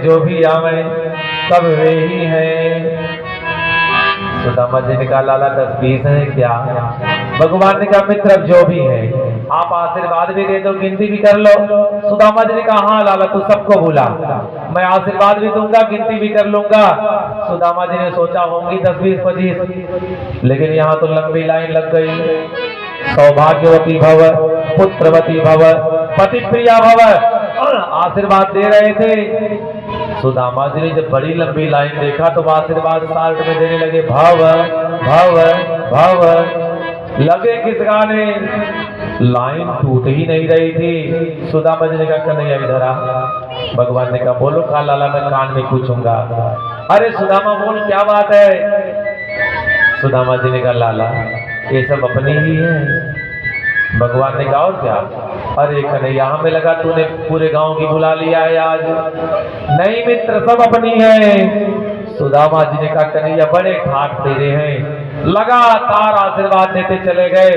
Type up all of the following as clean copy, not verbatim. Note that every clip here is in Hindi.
जो भी आवे सब वे ही हैं। सुदामा जी ने कहा लाला 10-20 है क्या? भगवान ने कहा मित्र अब जो भी है आप आशीर्वाद भी दे दो, गिनती भी कर लो। सुदामा जी ने कहा हाँ लाला तू सबको बुला, मैं आशीर्वाद भी दूंगा गिनती भी कर लूंगा। सुदामा जी ने सोचा होंगी 10-20-25, लेकिन यहाँ तो लंबी लाइन लग गई। सौभाग्यवती भव, पुत्रवती भव, पति प्रिया भव, आशीर्वाद दे रहे थे। सुदामा जी ने जब बड़ी लंबी लाइन देखा तो आशीर्वाद साल्ट में देने लगे, भव भव भव। लगे किस गाने, लाइन टूट ही नहीं रही थी। सुदामा जी ने कहा कन्हैया इधर आ। भगवान ने कहा बोलो। कहा लाला मैं कान में पूछूंगा। अरे सुदामा बोल क्या बात है? सुदामा जी ने कहा लाला ये सब अपनी ही है। भगवान ने कहा और क्या? अरे कन्हैया हमें लगा तूने पूरे गांव की बुला लिया है आज। नहीं मित्र सब अपनी है। सुदामा जी ने कहा कन्हैया बड़े ठाट तेरे हैं। लगातार आशीर्वाद देते चले गए।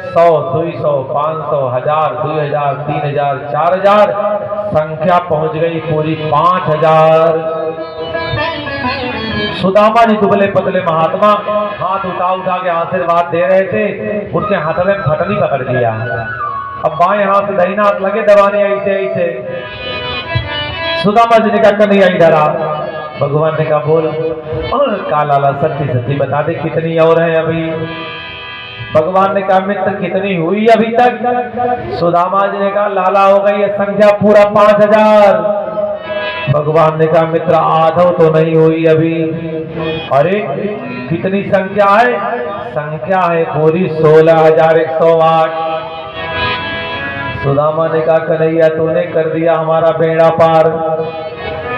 100, 200, 500, 1000, 2000, 3000, 4000, संख्या पहुंच गई पूरी 5000। सुदामा जी दुबले पतले महात्मा हाथ उठा के आशीर्वाद दे रहे थे, उनके हाथ में फटनी पकड़ लिया। अब बाएं हाथ से दाहिना हाथ लगे दबाने ऐसे ऐसे। सुदामा जी ने कहा कन्हैया इधर आ। भगवान ने कहा बोल। और कहा लाला सच्ची सच्ची बता दे कितनी और है अभी? भगवान ने कहा मित्र कितनी हुई अभी तक? सुदामा जी ने कहा लाला हो गई है संख्या पूरा 5000। भगवान ने कहा मित्र आधो तो नहीं हुई अभी। अरे कितनी संख्या है? संख्या है पूरी 16108। सुदामा ने कहा कन्हैया तूने कर दिया हमारा बेड़ा पार।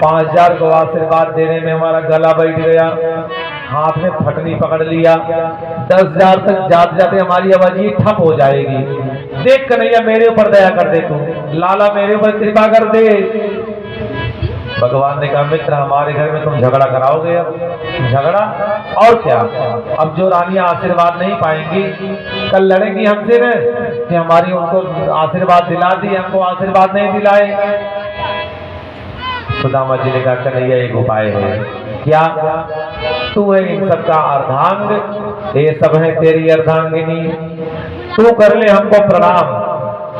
5000 को आशीर्वाद देने में हमारा गला बैठ गया, हाथ में फटनी पकड़ लिया। 10,000 तक जाते जाते हमारी आवाज ये ठप हो जाएगी। देख कन्हैया मेरे ऊपर दया कर दे तू, लाला मेरे ऊपर कृपा कर दे। भगवान ने कहा मित्र हमारे घर में तुम झगड़ा कराओगे? अब झगड़ा और क्या? अब जो रानियां आशीर्वाद नहीं पाएंगी कल लड़ेंगी हमसे न कि हमारी उनको आशीर्वाद दिला दी, हमको आशीर्वाद नहीं दिलाए। सुदामा जी ने कहा कन्हैया एक उपाय है। क्या? तू है इन सबका अर्धांग, ये सब है तेरी अर्धांगिनी। तू कर ले हमको प्रणाम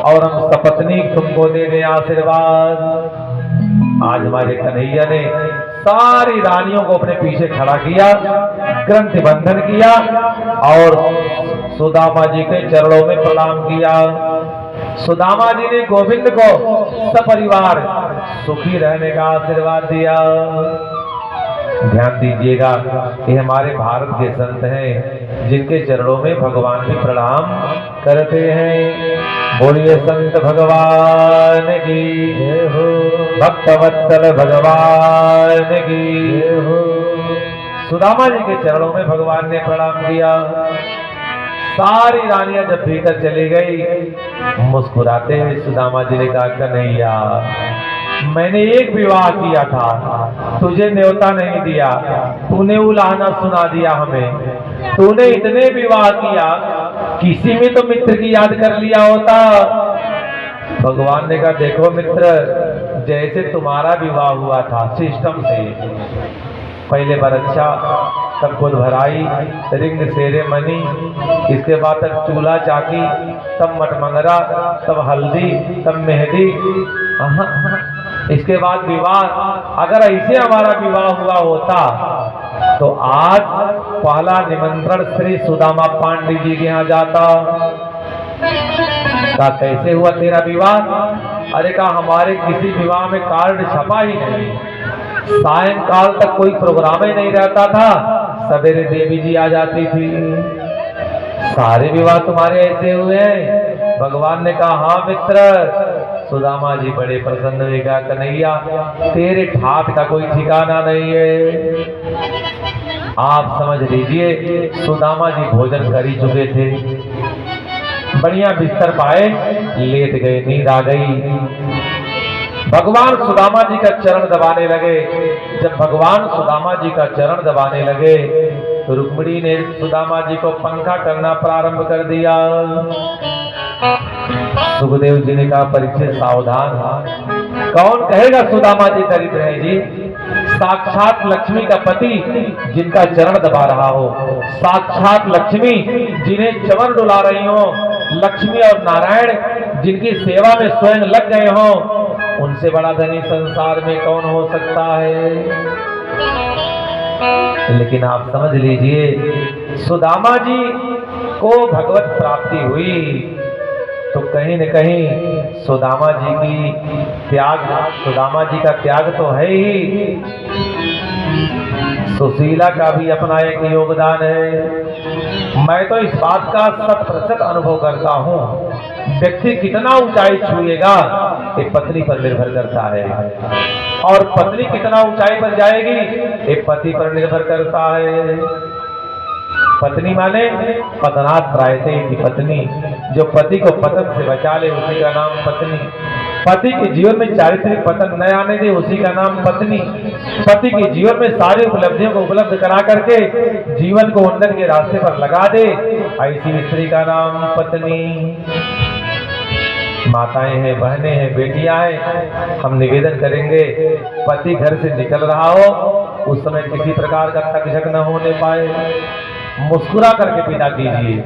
और हम सपत्नी तुमको दे दे आशीर्वाद। आज हमारे कन्हैया ने सारी रानियों को अपने पीछे खड़ा किया, ग्रंथ बंधन किया और सुदामा जी के चरणों में प्रणाम किया। सुदामा जी ने गोविंद को सपरिवार सुखी रहने का आशीर्वाद दिया। ध्यान दीजिएगा ये हमारे भारत के संत हैं जिनके चरणों में भगवान भी प्रणाम करते हैं। बोलिए संत भगवान की जय हो, भक्तवत्सल भगवान की जय हो। सुदामा जी के चरणों में भगवान ने प्रणाम किया। सारी रानियां जब भीतर चली गई मुस्कुराते हुए सुदामा जी ने कहा कन्हैया मैंने एक विवाह किया था, तुझे न्योता नहीं दिया, तूने उलाहना सुना दिया हमें। तूने इतने विवाह किया, किसी में तो मित्र की याद कर लिया होता। भगवान ने कहा देखो मित्र जैसे तुम्हारा विवाह हुआ था सिस्टम से, पहले बरच्छा तब खुद भराई, रिंग सेरेमनी, इसके बाद तक चूल्हा चाकी, तब मटमंगरा, तब हल्दी, तब मेहंदी, इसके बाद विवाह। अगर ऐसे हमारा विवाह हुआ होता तो आज पहला निमंत्रण श्री सुदामा पांडे जी के यहाँ जाता। कहा कैसे हुआ तेरा विवाह? अरे कहा हमारे किसी विवाह में कार्ड छपा ही नहीं, सायंकाल तक कोई प्रोग्राम ही नहीं रहता था, सवेरे देवी जी आ जाती थी। सारे विवाह तुम्हारे ऐसे हुए हैं? भगवान ने कहा हाँ मित्र। सुदामा जी बड़े प्रसन्न हुए, कहा कन्हैया तेरे ठाट का कोई ठिकाना नहीं है। आप समझ लीजिए सुदामा जी भोजन कर ही चुके थे, बढ़िया बिस्तर पाए, लेट गए, नींद आ गई। भगवान सुदामा जी का चरण दबाने लगे। जब भगवान सुदामा जी का चरण दबाने लगे तो रुक्मिणी ने सुदामा जी को पंखा करना प्रारंभ कर दिया। सुखदेव जी ने कहा परीक्षित सावधान, कौन कहेगा सुदामा जी दरिद्र है जी? साक्षात लक्ष्मी का पति जिनका चरण दबा रहा हो, साक्षात लक्ष्मी जिन्हें चरण डुला रही हो, लक्ष्मी और नारायण जिनकी सेवा में स्वयं लग गए हो, उनसे बड़ा धनी संसार में कौन हो सकता है? लेकिन आप समझ लीजिए, सुदामा जी को भगवत प्राप्ति हुई तो कहीं न कहीं सुदामा जी की त्याग, सुदामा जी का त्याग तो है ही, सुशीला का भी अपना एक योगदान है। मैं तो इस बात का 100% अनुभव करता हूँ, व्यक्ति कितना ऊंचाई छुएगा ये पत्नी पर निर्भर करता है, और पत्नी कितना ऊंचाई पर जाएगी ये पति पर निर्भर करता है। पत्नी माने पतनात् त्रायते की पत्नी, जो पति को पतन से बचा ले उसी का नाम पत्नी। पति के जीवन में चारित्रिक पतन न आने दे उसी का नाम पत्नी। पति के जीवन में सारी उपलब्धियों को उपलब्ध करा करके जीवन को उन्नति के रास्ते पर लगा दे, ऐसी स्त्री का नाम पत्नी। माताएं हैं, बहनें हैं, बेटियां हैं, हम निवेदन करेंगे पति घर से निकल रहा हो उस समय किसी प्रकार का तकझक न होने पाए, मुस्कुरा करके विदा कीजिए।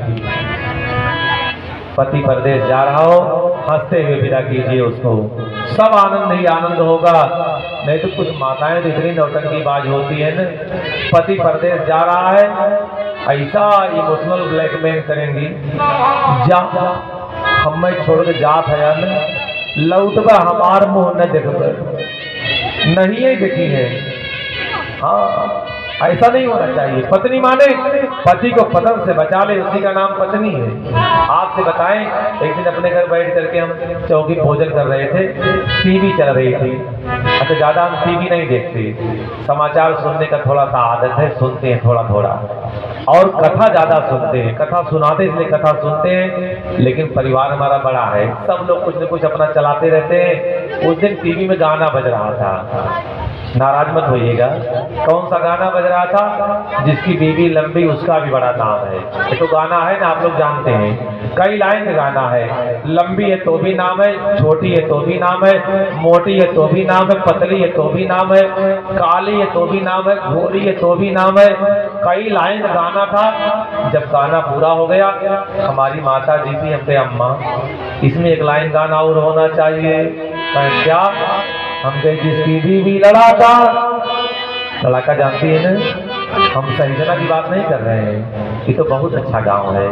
पति परदेश जा रहा हो हंसते हुए विदा कीजिए उसको, सब आनंद ही आनंद होगा। नहीं तो कुछ माताएं तो इतनी नौटंकीबाज होती है न, पति परदेश जा रहा है ऐसा इमोशनल ब्लैकमेल करेंगी, जा हम मैं छोड़ के जात है न, लौटबा हमार मुंह न देखब, नहीं ही देखी है। हाँ, ऐसा नहीं होना चाहिए। पत्नी माने पति को पतन से बचा ले उसी का नाम पत्नी है। आपसे बताएं, एक दिन अपने घर बैठ करके हम चौकी भोजन कर रहे थे, टीवी चल रही थी। अच्छा, ज्यादा हम टीवी नहीं देखते, समाचार सुनने का थोड़ा सा आदत है, सुनते हैं थोड़ा थोड़ा, और कथा ज्यादा सुनते हैं। कथा सुनाते इसलिए कथा सुनते हैं, लेकिन परिवार हमारा बड़ा है, सब लोग कुछ न कुछ अपना चलाते रहते हैं। उस दिन टीवी में गाना बज रहा था, नाराज मत होइएगा, कौन सा गाना बज रहा था? जिसकी बीवी लंबी उसका भी बड़ा नाम है। ये तो गाना है ना, आप लोग जानते हैं, कई लाइन का गाना है। लंबी है तो भी नाम है, छोटी है तो भी नाम है, मोटी है तो भी नाम है, पतली है तो भी नाम है, काली है तो भी नाम है, गोरी है तो भी नाम है। कई लाइन का गाना था। जब गाना पूरा हो गया, हमारी माता जी थी, हमसे अम्मा इसमें एक लाइन गाना और होना चाहिए। क्या? हम कहे जिसकी बीवी लड़ाका, लड़ाका जानती है ना, हम सहीजना की बात नहीं कर रहे हैं, ये तो बहुत अच्छा गांव है।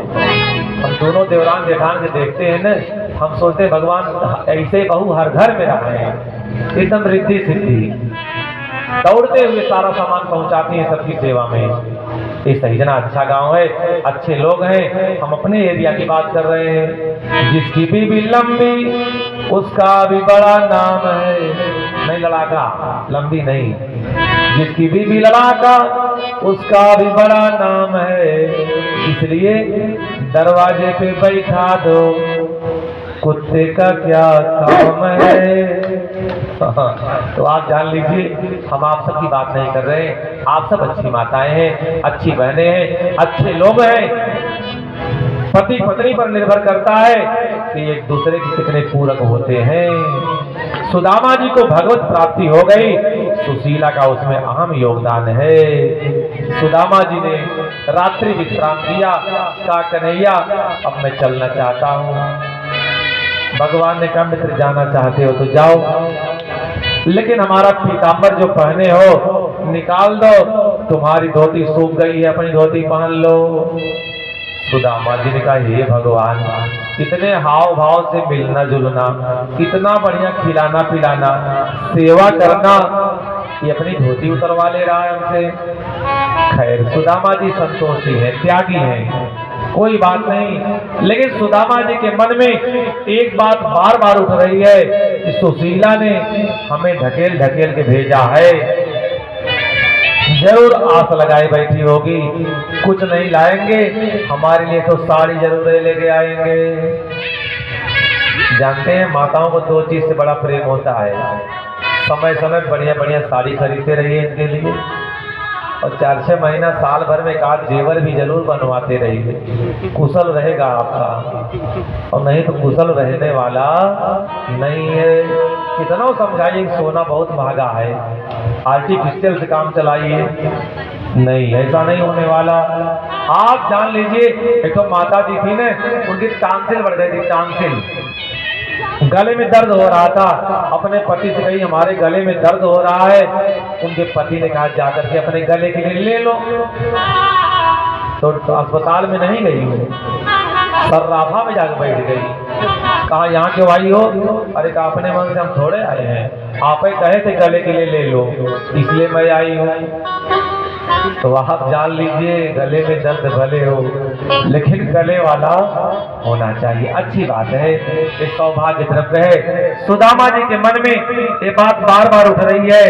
हम दोनों देवरान जेठान के देखते हैं ना, हम सोचते हैं भगवान ऐसे बहू हर घर में रहे, एकदम रिद्धि सिद्धि, दौड़ते हुए सारा सामान पहुंचाती है सबकी सेवा में। ये सहीजना अच्छा गांव है, अच्छे लोग हैं। हम अपने एरिया की बात कर रहे हैं। जिसकी बीवी लंबी उसका भी बड़ा नाम है, नहीं लड़ाका, लंबी नहीं, जिसकी बीवी लड़ाका उसका भी बड़ा नाम है। इसलिए दरवाजे पे बैठा दो, कुत्ते का क्या काम है। तो आप जान लीजिए, हम आप सबकी बात नहीं कर रहे, आप सब अच्छी माताएं हैं, अच्छी बहनें हैं, अच्छे लोग हैं। पति पत्नी पर निर्भर करता है कि एक दूसरे के कितने पूरक होते हैं। सुदामा जी को भगवत प्राप्ति हो गई, सुशीला का उसमें अहम योगदान है। सुदामा जी ने रात्रि विश्राम किया, कहा कन्हैया अब मैं चलना चाहता हूँ। भगवान ने कहा मित्र जाना चाहते हो तो जाओ, लेकिन हमारा पीताम्बर जो पहने हो निकाल दो, तुम्हारी धोती सूख गई है, अपनी धोती पहन लो। सुदामा जी ने कहा हे भगवान, कितने हाव भाव से मिलना जुलना, कितना बढ़िया खिलाना पिलाना, सेवा करना, ये अपनी धोती उतरवा ले रहा है हमसे। खैर सुदामा जी संतोषी है, त्यागी है, कोई बात नहीं। लेकिन सुदामा जी के मन में एक बात बार बार उठ रही है कि सुशीला ने हमें ढकेल ढकेल के भेजा है, जरूर आस लगाए बैठी होगी, कुछ नहीं लाएंगे, हमारे लिए तो साड़ी जरूर लेके आएंगे। जानते हैं माताओं को दो चीज से बड़ा प्रेम होता है, समय समय बढ़िया बढ़िया साड़ी खरीदते रहिए इनके लिए, और 4-6 महीना साल भर में एक आध जेवर भी जरूर बनवाते रहिए, कुशल रहेगा आपका, और नहीं तो कुशल रहने वाला नहीं है। कितना समझाइए कि सोना बहुत महंगा है, आर्टिफिशियल से काम चलाइए। नहीं, ऐसा नहीं होने वाला। आप जान लीजिए, एक तो माता जी थी ना, उनकी टांसिल बढ़ गई थी, टांसिल, गले में दर्द हो रहा था। अपने पति से कही हमारे गले में दर्द हो रहा है। उनके पति ने कहा जाकर के अपने गले के लिए ले लो। तो अस्पताल में नहीं गई वो, सर्राफा में जाकर बैठ गई। कहा यहाँ क्यों आई हो? अरे कहा अपने मन से हम थोड़े आए हैं, आप ही कहे थे गले के लिए ले लो, इसलिए मैं आई हूँ। तो आप जान लीजिए, गले में दर्द भले हो लेकिन गले वाला होना चाहिए। अच्छी बात है, ये सौभाग्य द्रव्य है। सुदामा जी के मन में ये बात बार बार उठ रही है।